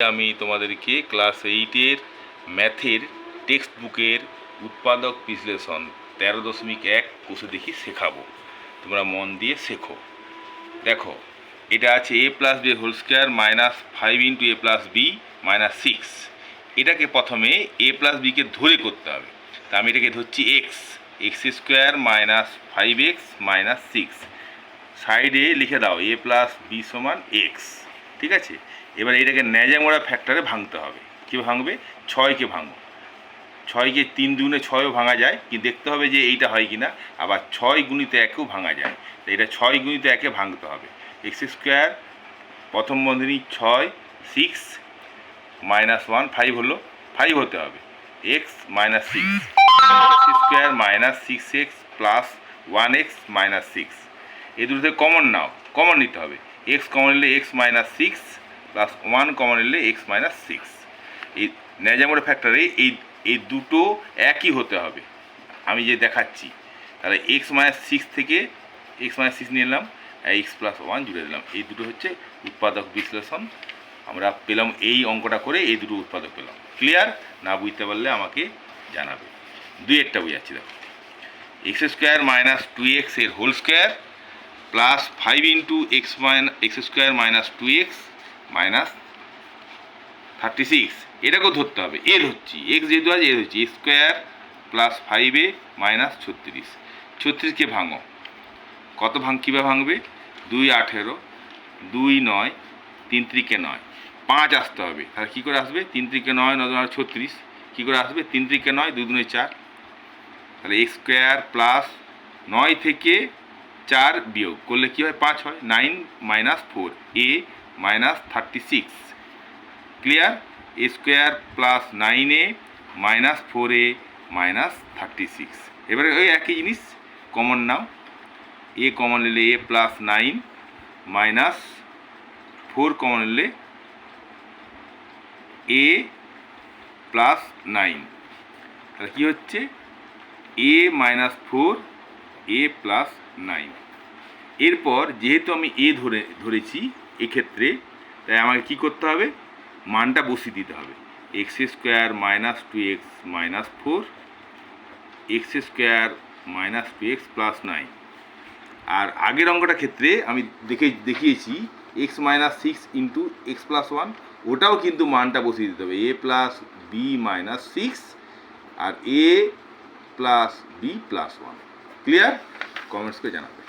আমি তোমাদেরকে ক্লাস 8-এর ম্যাথের টেক্সট বুকের উৎপাদক বিশ্লেষণ 13.1 কোষে দেখি শেখাবো। তোমরা মন দিয়ে শেখো। দেখো, এটা আছে a plus b whole square minus 5 into a plus B minus 6। এটাকে প্রথমে a প্লাস বিকে ধরে করতে হবে। তা আমি এটাকে ধরছি x square minus 5x minus 6। সাইডে লিখে দাও a প্লাস বি সমান এক্স। ঠিক আছে, এবার এটাকে ন্যাজামোড়া ফ্যাক্টরে ভাঙতে হবে। কী ভাঙবে? 6কে ভাঙো। 6কে 3 দুগুণে 6ও ভাঙা যায়, কিন্তু দেখতে হবে যে এইটা হয় কি না। আবার 6 গুণিত 1কেও ভাঙা যায়, তো এটা 6 গুণিত 1-এ ভাঙতে হবে। এক্স স্কোয়ার প্রথম বন্ধনী 6, 6 মাইনাস 1 5 হলো, 5 হতে হবে x minus 6। X square minus 6x plus 1x minus 6। এই দুটোতে কমন নাও, কমন নিতে হবে। এক্স কমন নিলে এক্স মাইনাস 6 প্লাস 1 কমন নিলে এক্স মাইনাস 6। এই ন্যাজামোড়া ফ্যাক্টরে এই দুটো একই হতে হবে, আমি যে দেখাচ্ছি। তাহলে এক্স মাইনাস 6 থেকে এক্স মাইনাস 6 নিয়ে নিলাম, এক্স প্লাস 1 জুড়ে দিলাম। এই দুটো হচ্ছে উৎপাদক বিশ্লেষণ। আমরা পেলাম এই অঙ্কটা করে, এই দুটো উৎপাদক পেলাম। ক্লিয়ার? না বুঝতে পারলে আমাকে জানাবে। 2-এরটা বুঝাচ্ছি। দেখো, এক্স স্কোয়ার মাইনাস 2x এর whole square plus 5 into x square minus 2x minus 36। এটাকেও ধরতে হবে। এ ধরছি, এক্স যেহেতু আছে এ ধরছি। Square plus 5a minus 36। 36কে ভাঙো। কত কীভাবে ভাঙবে? 2 18, 2 9, 3 3 9, 5 আসতে হবে। তাহলে কী করে আসবে? 3 3 9, 9 36। কী করে আসবে? 3 3 9, 2 2 4। তাহলে এক্স স্কোয়ার প্লাস 9 থেকে 4 বিয়োগ করলে কী হয়? 5 হয়। 9 minus 4 a minus 36। Clear? A square plus 9a minus 4a minus 36। এবারে ওই একই জিনিস কমন নাও। এ কমন নিলে এ প্লাস 9 মাইনাস 4 কমন নিলে এ প্লাস 9। তাহলে কী হচ্ছে? এ মাইনাস 4 এ প্লাস 9। এরপর যেহেতু আমি এ ধরেছি এক্ষেত্রে, তাই আমাকে কী করতে হবে? মানটা বসিয়ে দিতে হবে। X square minus 2x minus 4, x square minus 2x plus 9। আর আগের অঙ্কটার ক্ষেত্রে আমি দেখিয়েছি x minus 6 into x plus 1, ওটাও কিন্তু মানটা বসিয়ে দিতে হবে। এ প্লাস বি মাইনাস 6 আর A plus B plus 1। Clear? Comments করে জানাবে।